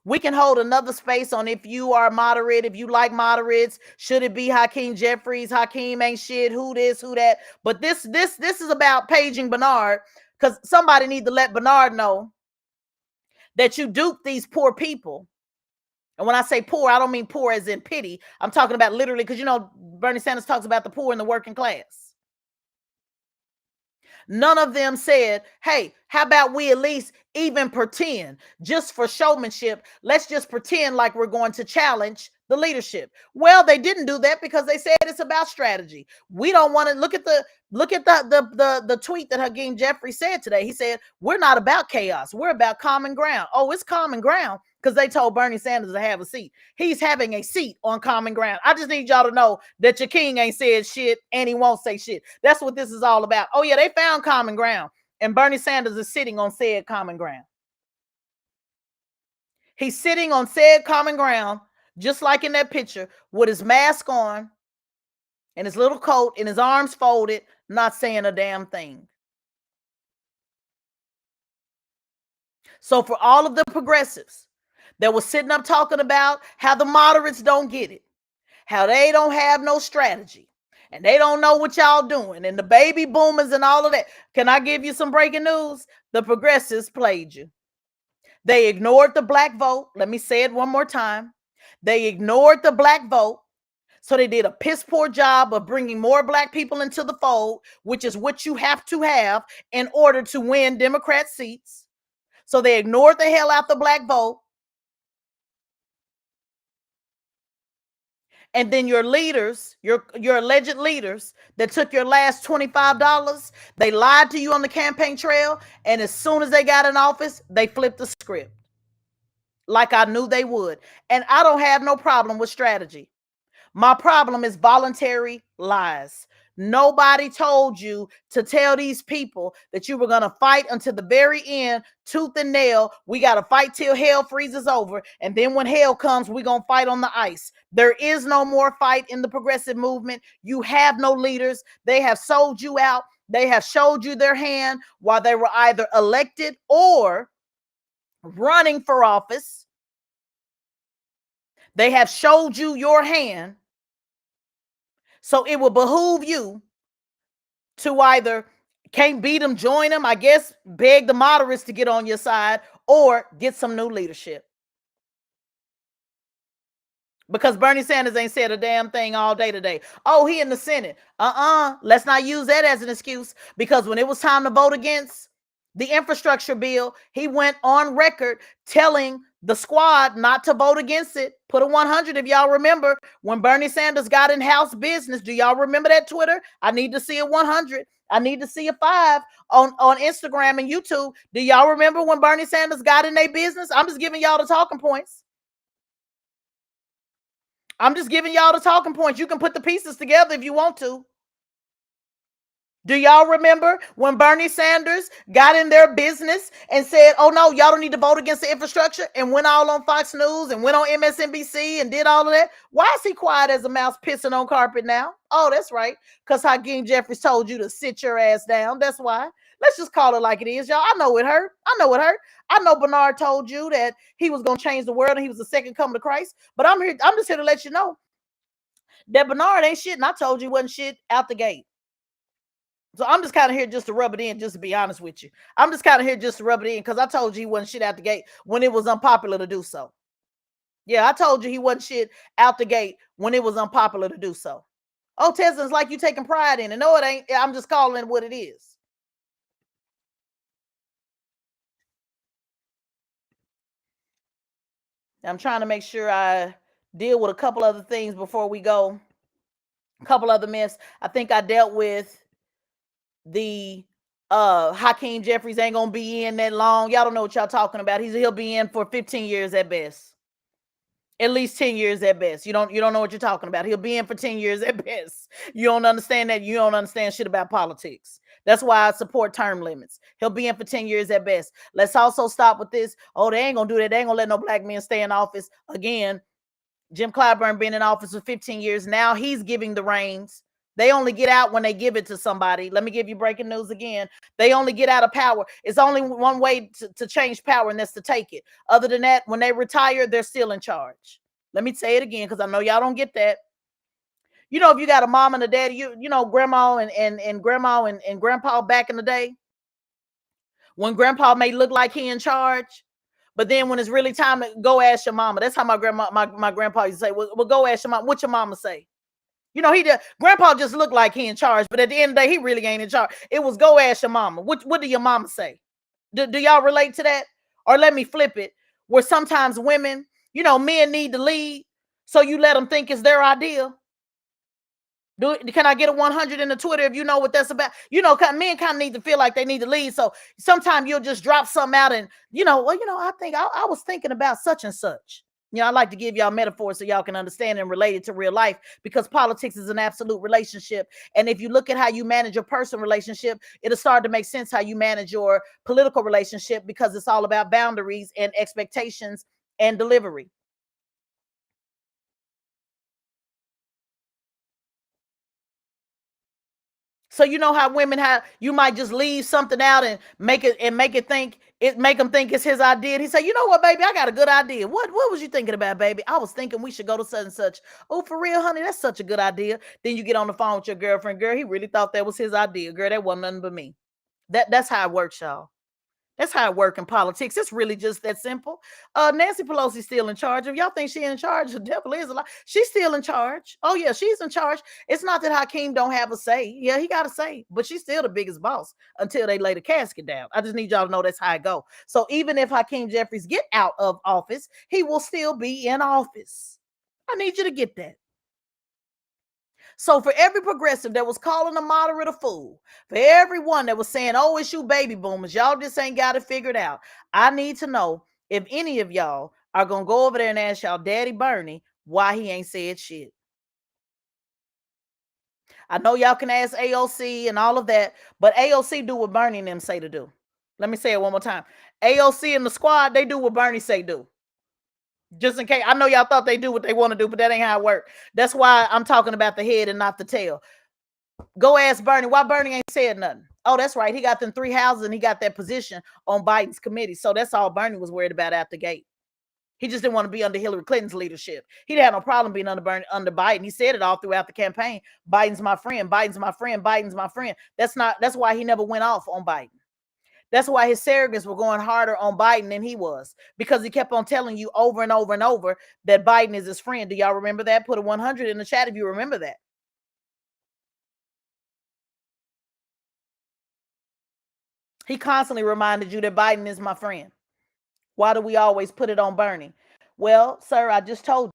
We can hold another space on if you are moderate, if you like moderates, should it be Hakeem Jeffries? Hakeem ain't shit, who this, who that. But this is about paging Bernard, because somebody need to let Bernard know that you duped these poor people. And when I say poor, I don't mean poor as in pity. I'm talking about literally, because Bernie Sanders talks about the poor and the working class. None of them said, hey, how about we at least even pretend, just for showmanship, let's just pretend like we're going to challenge the leadership. Well, they didn't do that because they said it's about strategy. We don't want to look at the tweet that Hakeem Jeffries said today. He said, we're not about chaos. We're about common ground. Oh, it's common ground because they told Bernie Sanders to have a seat. He's having a seat on common ground. I just need y'all to know that your king ain't said shit and he won't say shit. That's what this is all about. Oh yeah, they found common ground, and Bernie Sanders is sitting on said common ground. He's sitting on said common ground, just like in that picture, with his mask on and his little coat and his arms folded, not saying a damn thing. So for all of the progressives that was sitting up talking about how the moderates don't get it, how they don't have no strategy, and they don't know what y'all doing, and the baby boomers and all of that, can I give you some breaking news? The progressives played you. They ignored the black vote. Let me say it one more time. They ignored the black vote. So they did a piss poor job of bringing more black people into the fold, which is what you have to have in order to win Democrat seats. So they ignored the hell out the black vote. And then your leaders, your alleged leaders that took your last $25, they lied to you on the campaign trail. And as soon as they got in office, they flipped the script. Like I knew they would. And I don't have no problem with strategy. My problem is voluntary lies. Nobody told you to tell these people that you were going to fight until the very end, tooth and nail. We got to fight till hell freezes over. And then when hell comes, we're going to fight on the ice. There is no more fight in the progressive movement. You have no leaders. They have sold you out. They have showed you their hand while they were either elected or running for office. They have showed you your hand. So it will behoove you to either can't beat them, join them, I guess, beg the moderates to get on your side, or get some new leadership. Because Bernie Sanders ain't said a damn thing all day today. Oh, he in the Senate. Let's not use that as an excuse, because when it was time to vote against the infrastructure bill, he went on record telling the squad not to vote against it. Put a 100 if y'all remember when Bernie Sanders got in house business. Do y'all remember that Twitter? I need to see a 100. I need to see a 5 on Instagram and YouTube. Do y'all remember when Bernie Sanders got in their business? I'm just giving y'all the talking points. I'm just giving y'all the talking points. You can put the pieces together if you want to. Do y'all remember when Bernie Sanders got in their business and said, oh no, y'all don't need to vote against the infrastructure, and went all on Fox News and went on MSNBC and did all of that? Why is he quiet as a mouse pissing on carpet now? Oh, that's right. Because Hakeem Jeffries told you to sit your ass down. That's why. Let's just call it like it is, y'all. I know it hurt. I know it hurt. I know Bernard told you that he was going to change the world and he was the second coming of Christ. But I'm here. I'm just here to let you know that Bernard ain't shit. And I told you he wasn't shit out the gate. So I'm just kind of here just to rub it in, just to be honest with you. I'm just kind of here just to rub it in because I told you he wasn't shit out the gate when it was unpopular to do so. Yeah, I told you he wasn't shit out the gate when it was unpopular to do so. Oh, Tesla, like you taking pride in it. No, it ain't. I'm just calling it what it is. I'm trying to make sure I deal with a couple other things before we go. A couple other myths. I think I dealt with the Hakeem Jeffries ain't gonna be in that long. Y'all don't know what y'all talking about. He'll be in for 15 years at best. At least 10 years at best. You don't know what you're talking about. He'll be in for 10 years at best. You don't understand that. You don't understand shit about politics. That's why I support term limits. He'll be in for 10 years at best. Let's also stop with this. Oh, they ain't gonna do that. They ain't gonna let no black men stay in office. Again, Jim Clyburn been in office for 15 years. Now he's giving the reins. They only get out when they give it to somebody. Let me give you breaking news again. They only get out of power. It's only one way to change power, and that's to take it. Other than that, when they retire, they're still in charge. Let me say it again because I know y'all don't get that. You know, if you got a mom and a daddy, you know, grandma and grandma and grandpa back in the day, when grandpa may look like he in charge, but then when it's really time to go ask your mama. That's how my grandpa used to say, well, go ask your mom. What your mama say? You know, grandpa just looked like he in charge, but at the end of the day, he really ain't in charge. It was go ask your mama. What did your mama say? Do y'all relate to that? Or let me flip it, where sometimes women, you know, men need to lead, so you let them think it's their idea. Can I get a 100 in the Twitter if you know what that's about? You know, men kind of need to feel like they need to lead. So sometimes you'll just drop something out and, well, I think I was thinking about such and such. I like to give y'all metaphors so y'all can understand and relate it to real life, because politics is an absolute relationship. And if you look at how you manage your personal relationship, it'll start to make sense how you manage your political relationship, because it's all about boundaries and expectations and delivery. So you know how women have, you might just leave something out and make them think it's his idea. He say, you know what, baby, I got a good idea. What was you thinking about, baby? I was thinking we should go to such and such. Oh, for real, honey, that's such a good idea. Then you get on the phone with your girlfriend. Girl, he really thought that was his idea. Girl, that wasn't nothing but me. That's how it works, y'all. That's how it works in politics. It's really just that simple. Nancy Pelosi's still in charge. If y'all think she's in charge, the devil is a lie. She's still in charge. Oh yeah, she's in charge. It's not that Hakeem don't have a say. Yeah, he got a say, but she's still the biggest boss until they lay the casket down. I just need y'all to know that's how it go. So even if Hakeem Jeffries get out of office, he will still be in office. I need you to get that. So for every progressive that was calling a moderate a fool, for everyone that was saying, oh, it's you baby boomers, y'all just ain't got it figured out, I need to know if any of y'all are going to go over there and ask y'all daddy Bernie why he ain't said shit. I know y'all can ask AOC and all of that, but AOC do what Bernie and them say to do. Let me say it one more time. AOC and the squad, they do what Bernie say do. Just in case. I know y'all thought they do what they want to do, but that ain't how it works. That's why I'm talking about the head and not the tail. Go ask Bernie why Bernie ain't said nothing. Oh, that's right. He got them 3 houses and he got that position on Biden's committee. So that's all Bernie was worried about out the gate. He just didn't want to be under Hillary Clinton's leadership. He didn't have no problem being under Biden. He said it all throughout the campaign. Biden's my friend. Biden's my friend. Biden's my friend. That's why he never went off on Biden. That's why his surrogates were going harder on Biden than he was, because he kept on telling you over and over and over that Biden is his friend. Do y'all remember that? Put a 100 in the chat if you remember that. He constantly reminded you that Biden is my friend. Why do we always put it on Bernie? Well, sir, I just told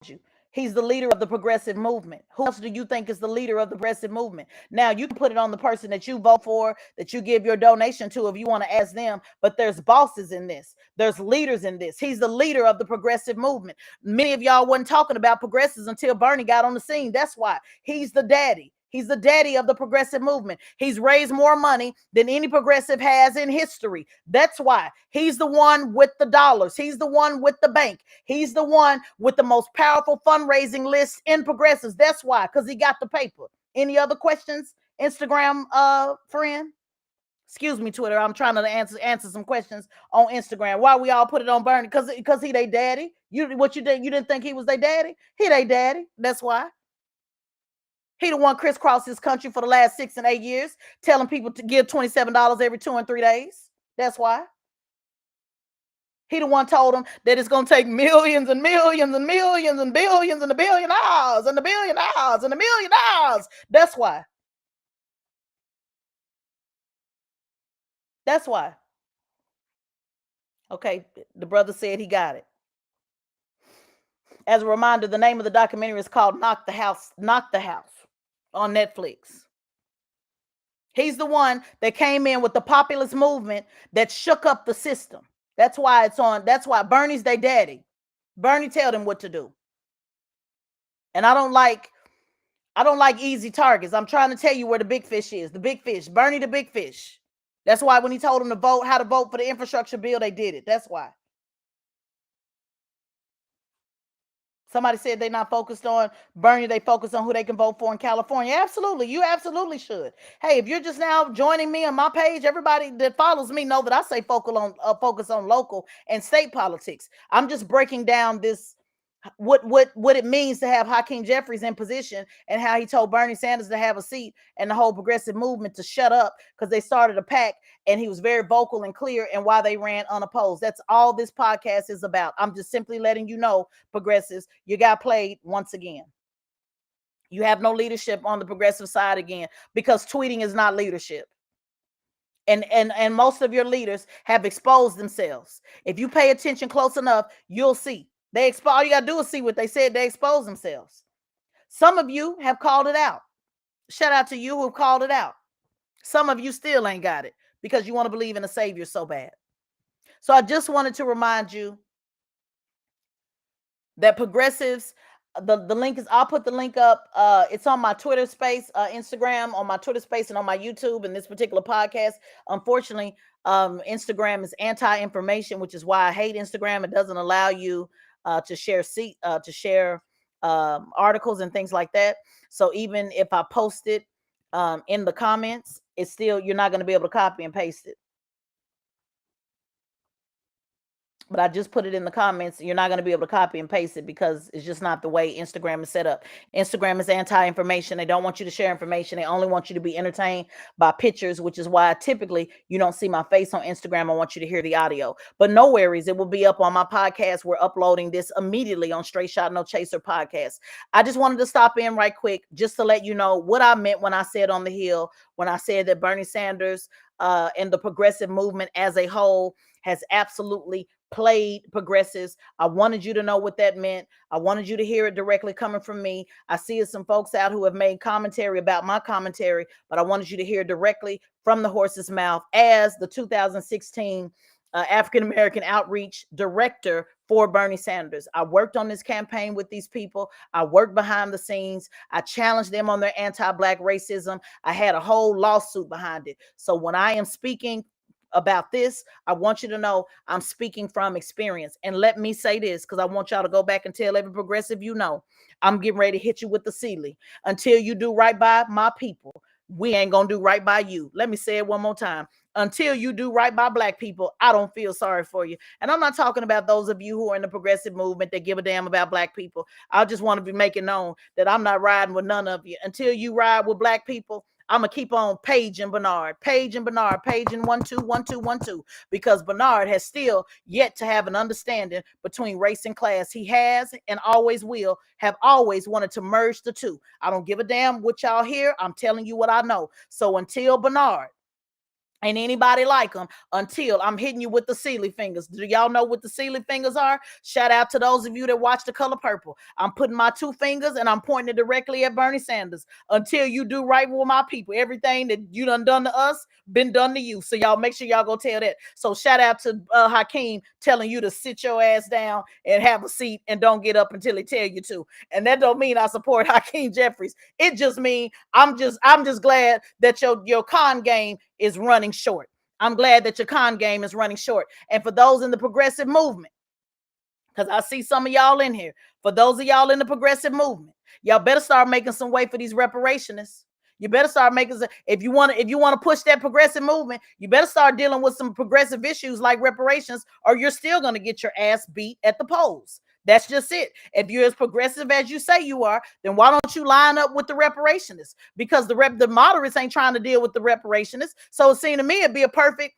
you. He's the leader of the progressive movement. Who else do you think is the leader of the progressive movement? Now, you can put it on the person that you vote for, that you give your donation to if you want to ask them, but there's bosses in this. There's leaders in this. He's the leader of the progressive movement. Many of y'all wasn't talking about progressives until Bernie got on the scene. That's why. He's the daddy. He's the daddy of the progressive movement. He's raised more money than any progressive has in history. That's why he's the one with the dollars. He's the one with the bank. He's the one with the most powerful fundraising list in progressives. That's why, because he got the paper. Any other questions, Instagram friend? Excuse me, Twitter. I'm trying to answer some questions on Instagram. Why we all put it on Bernie? Because he they daddy. You didn't think he was their daddy? He they daddy. That's why. He the one crisscrossed this country for the last 6 and 8 years, telling people to give $27 every 2 and 3 days. That's why. He the one told them that it's going to take millions and millions and millions and billions and $1 billion and $1 billion and $1 million. That's why. That's why. Okay, the brother said he got it. As a reminder, the name of the documentary is called Knock the House on Netflix. He's the one that came in with the populist movement that shook up the system. That's why it's on. That's why Bernie's their daddy. Bernie tell them what to do. And I don't like easy targets. I'm trying to tell you where the big fish is. The big fish. Bernie the big fish. That's why when he told them to vote, how to vote for the infrastructure bill, they did it. That's why. Somebody said they're not focused on Bernie. They focus on who they can vote for in California. Absolutely. You absolutely should. Hey, if you're just now joining me on my page, everybody that follows me know that I say focus on local and state politics. I'm just breaking down this, what it means to have Hakeem Jeffries in position and how he told Bernie Sanders to have a seat and the whole progressive movement to shut up because they started a pack, and he was very vocal and clear and why they ran unopposed. That's all this podcast is about. I'm just simply letting you know, progressives, you got played once again. You have no leadership on the progressive side again because tweeting is not leadership. And most of your leaders have exposed themselves. If you pay attention close enough, you'll see. All you gotta do is see what they said. They expose themselves. Some of you have called it out. Shout out to you who called it out. Some of you still ain't got it because you want to believe in a savior so bad. So I just wanted to remind you that progressives, the link is, I'll put the link up. It's on my Twitter space, Instagram, on my Twitter space, and on my YouTube. In this particular podcast, unfortunately, Instagram is anti-information, which is why I hate Instagram. It doesn't allow you to share articles and things like that. So even if I post it in the comments, it's still, you're not going to be able to copy and paste it. But I just put it in the comments. You're not going to be able to copy and paste it because it's just not the way Instagram is set up. Instagram is anti-information. They don't want you to share information. They only want you to be entertained by pictures, which is why typically you don't see my face on Instagram. I want you to hear the audio. But no worries. It will be up on my podcast. We're uploading this immediately on Straight Shot No Chaser podcast. I just wanted to stop in right quick just to let you know what I meant when I said on the Hill, when I said that Bernie Sanders and the progressive movement as a whole has absolutely played progressives. I wanted you to know what that meant. I wanted you to hear it directly coming from me. I see some folks out who have made commentary about my commentary, but I wanted you to hear directly from the horse's mouth as the 2016 African-American outreach director for Bernie Sanders. I worked on this campaign with these people. I worked behind the scenes. I challenged them on their anti-Black racism. I had a whole lawsuit behind it. So when I am speaking about this, I want you to know I'm speaking from experience. And let me say this, because I want y'all to go back and tell every progressive you know, I'm getting ready to hit you with the ceiling. Until you do right by my people, we ain't gonna do right by you. Let me say it one more time. Until you do right by Black people, I don't feel sorry for you. And I'm not talking about those of you who are in the progressive movement that give a damn about Black people. I just want to be making known that I'm not riding with none of you. Until you ride with Black people, I'm going to keep on paging Bernard, paging 121212, because Bernard has still yet to have an understanding between race and class. He has and always will have always wanted to merge the two. I don't give a damn what y'all hear. I'm telling you what I know. So until Bernard Ain't anybody like them until I'm hitting you with the Sealy fingers. Do y'all know what the Sealy fingers are? Shout out to those of you that watch The Color Purple. I'm putting my two fingers and I'm pointing it directly at Bernie Sanders until you do right with my people. Everything that you done to us, been done to you. So y'all make sure y'all go tell that. So shout out to Hakeem telling you to sit your ass down and have a seat and don't get up until he tell you to. And that don't mean I support Hakeem Jeffries. It just means I'm just glad that your con game is running short. I'm glad that your con game is running short. And for those in the progressive movement, because I see some of y'all in here, for those of y'all in the progressive movement, y'all better start making some way for these reparationists. You better start making some, if you want to push that progressive movement, you better start dealing with some progressive issues like reparations, or you're still going to get your ass beat at the polls. That's just it. If you're as progressive as you say you are, then why don't you line up with the reparationists? Because the moderates ain't trying to deal with the reparationists. So it seemed to me it'd be a perfect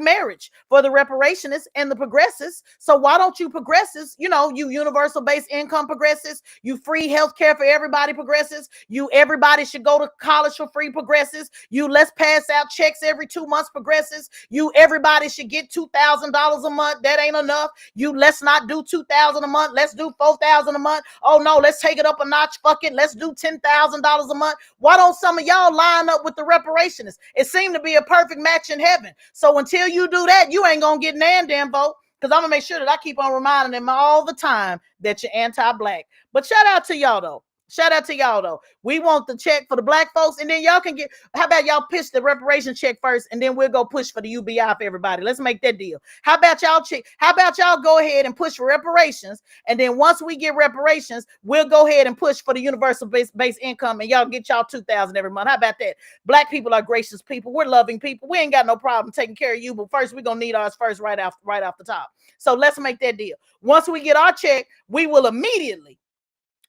marriage for the reparationists and the progressives. So why don't you progressives, you universal basic income progressives, you free health care for everybody progressives, you everybody should go to college for free progressives, you let's pass out checks every 2 months progressives, you everybody should get $2,000 a month. That ain't enough. You let's not do 2,000 a month. Let's do 4,000 a month. Oh no, let's take it up a notch. Fuck it. Let's do $10,000 a month. Why don't some of y'all line up with the reparationists? It seemed to be a perfect match in heaven. So until you do that, you ain't gonna get nan damn vote. Because I'm gonna make sure that I keep on reminding them all the time that you're anti-black. But shout out to y'all though. Shout out to y'all though. We want the check for the black folks, and then y'all can get. How about y'all pitch the reparation check first, and then we'll go push for the UBI for everybody. Let's make that deal. How about y'all check? How about y'all go ahead and push for reparations, and then once we get reparations, we'll go ahead and push for the universal base income, and y'all get y'all 2,000 every month. How about that? Black people are gracious people. We're loving people. We ain't got no problem taking care of you, but first we're gonna need ours first right off the top. So let's make that deal. Once we get our check, we will immediately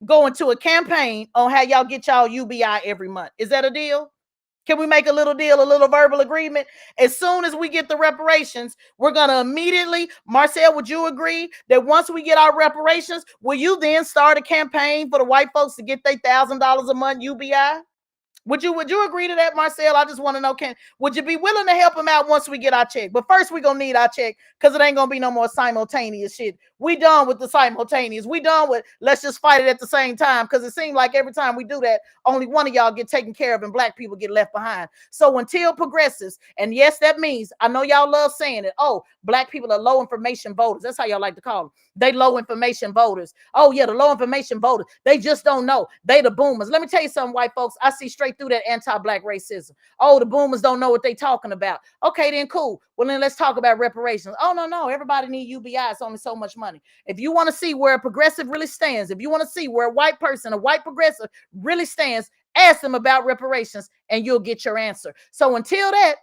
go into a campaign on how y'all get y'all UBI every month. Is that a deal? Can we make a little deal, a little verbal agreement? As soon as we get the reparations, we're going to immediately, Marcel, would you agree that once we get our reparations, will you then start a campaign for the white folks to get their $1,000 a month UBI? Would you agree to that, Marcel? I just want to know, would you be willing to help him out once we get our check? But first, we're going to need our check because it ain't going to be no more simultaneous shit. We done with the simultaneous. We done with let's just fight it at the same time, because it seems like every time we do that, only one of y'all get taken care of and black people get left behind. So until progressives, and yes, that means, I know y'all love saying it, oh, black people are low information voters. That's how y'all like to call them. They low information voters. Oh yeah, the low information voters. They just don't know. They the boomers. Let me tell you something, white folks. I see straight through that anti-black racism. Oh, the boomers don't know what they talking about. Okay, then cool. Well, then let's talk about reparations. Oh, no. Everybody need UBI. It's only so much money. If you want to see where a progressive really stands, if you want to see where a white progressive really stands, ask them about reparations and you'll get your answer. So until that,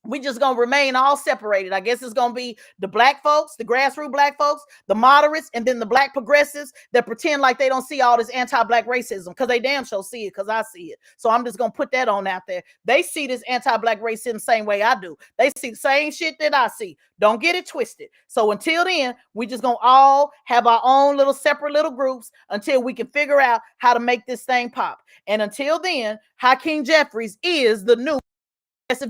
we just gonna remain all separated. I guess it's gonna be the black folks, the grassroots black folks, the moderates, and then the black progressives that pretend like they don't see all this anti-black racism, because they damn sure see it, because I see it. So I'm just gonna put that on out there. They see this anti-black racism the same way I do. They see the same shit that I see. Don't get it twisted. So until then, we just gonna all have our own little separate little groups until we can figure out how to make this thing pop. And until then, Hakeem Jeffries is the new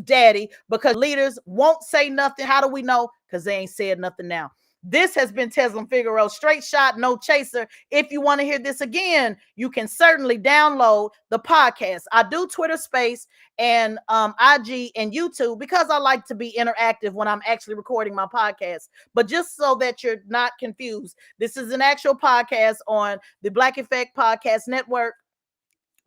daddy, because leaders won't say nothing. How do we know? Because they ain't said nothing now. This has been Teslin Figaro, straight shot, no chaser. If you want to hear this again, you can certainly download the podcast. I do Twitter Space and IG and YouTube because I like to be interactive when I'm actually recording my podcast. But just so that you're not confused, this is an actual podcast on the Black Effect Podcast Network.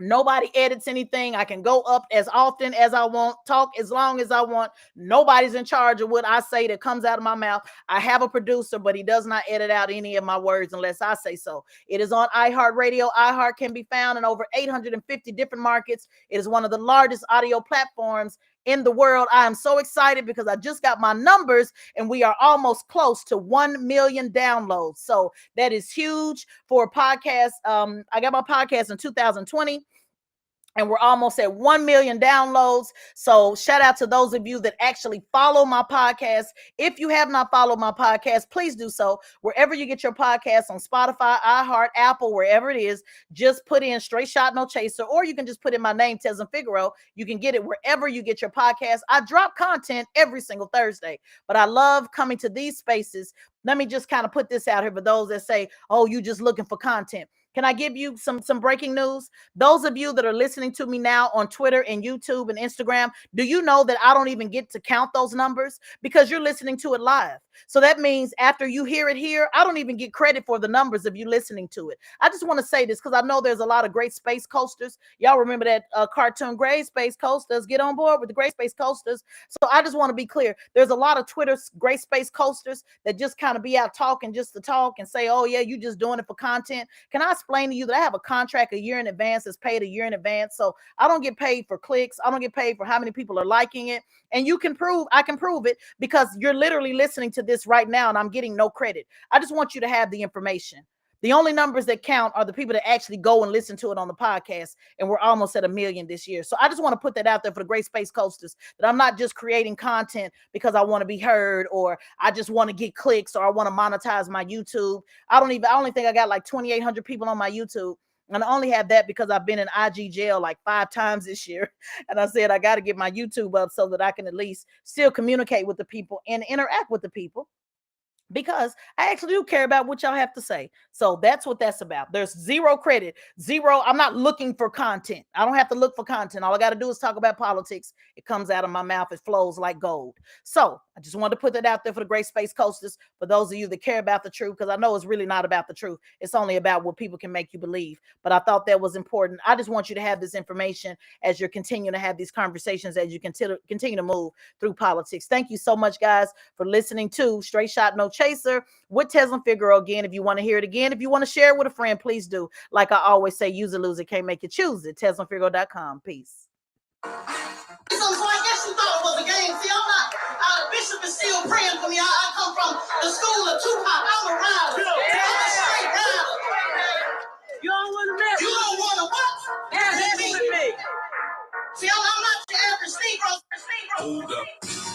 Nobody edits anything. I can go up as often as I want, talk as long as I want. Nobody's in charge of what I say that comes out of my mouth. I have a producer, but he does not edit out any of my words unless I say so. It is on iHeartRadio. iHeart can be found in over 850 different markets. It is one of the largest audio platforms in the world. I am so excited because I just got my numbers and we are almost close to 1 million downloads. So that is huge for a podcast. I got my podcast in 2020. and we're almost at 1 million downloads. So shout out to those of you that actually follow my podcast. If you have not followed my podcast, please do so. Wherever you get your podcast, on Spotify, iHeart, Apple, wherever it is, just put in Straight Shot No Chaser, or you can just put in my name, Tesm Figaro. You can get it wherever you get your podcast. I drop content every single Thursday, but I love coming to these spaces. Let me just kind of put this out here for those that say, oh, you just looking for content. Can I give you some breaking news? Those of you that are listening to me now on Twitter and YouTube and Instagram, do you know that I don't even get to count those numbers because you're listening to it live? So that means after you hear it here, I don't even get credit for the numbers of you listening to it. I just want to say this because I know there's a lot of great space coasters. Y'all remember that cartoon Great Space Coasters? Get on board with the Great Space Coasters. So I just want to be clear. There's a lot of Twitter Great Space Coasters that just kind of be out talking just to talk and say, oh yeah, you just doing it for content. Can I explain to you that I have a contract a year in advance that's paid a year in advance? So I don't get paid for clicks. I don't get paid for how many people are liking it. And I can prove it because you're literally listening to this right now and I'm getting no credit. I just want you to have the information. The only numbers that count are the people that actually go and listen to it on the podcast. And we're almost at 1 million this year. So I just want to put that out there for the Great Space Coasters, that I'm not just creating content because I want to be heard, or I just want to get clicks, or I want to monetize my YouTube. I only think I got like 2,800 people on my YouTube. And I only have that because I've been in IG jail like 5 times this year. And I said, I got to get my YouTube up so that I can at least still communicate with the people and interact with the people, because I actually do care about what y'all have to say. So that's what that's about. There's zero credit, zero. I'm not looking for content. I don't have to look for content. All I got to do is talk about politics. It comes out of my mouth. It flows like gold. So I just wanted to put that out there for the Great Space Coasters, for those of you that care about the truth, because I know it's really not about the truth. It's only about what people can make you believe. But I thought that was important. I just want you to have this information as you're continuing to have these conversations, as you continue to move through politics. Thank you so much, guys, for listening to Straight Shot No Chaser with Tesla Figaro. Again, if you want to hear it again, if you want to share it with a friend, please do. Like I always say, use it, lose it, can't make you choose it. TeslamFigaro.com. Peace. So I guess you thought it was a game. See, I'm not. Bishop is still praying for me. I come from the school of Tupac. I'm a rider. I'm a straight rider. You don't want to mess. You don't want to what? Mess with me. See, I'm not your average Negro. Hold up.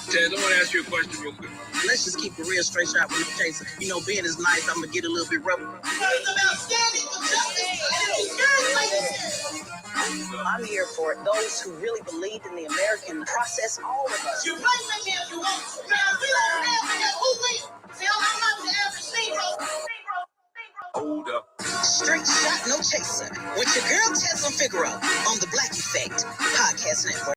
Ted, I want to ask you a question real quick. Let's just keep it real, Straight Shot with No Chaser. You know, being is nice, I'm going to get a little bit rough. It's about standing for justice. And if you scared, like this. I'm here for those who really believe in the American process, all of us. You play with me if you want to. Man, we don't have to get who we. See, I'm not your average Negro. Hold up. Straight Shot No Chaser with your girl Tesla Figaro on the Black Effect Podcast Network.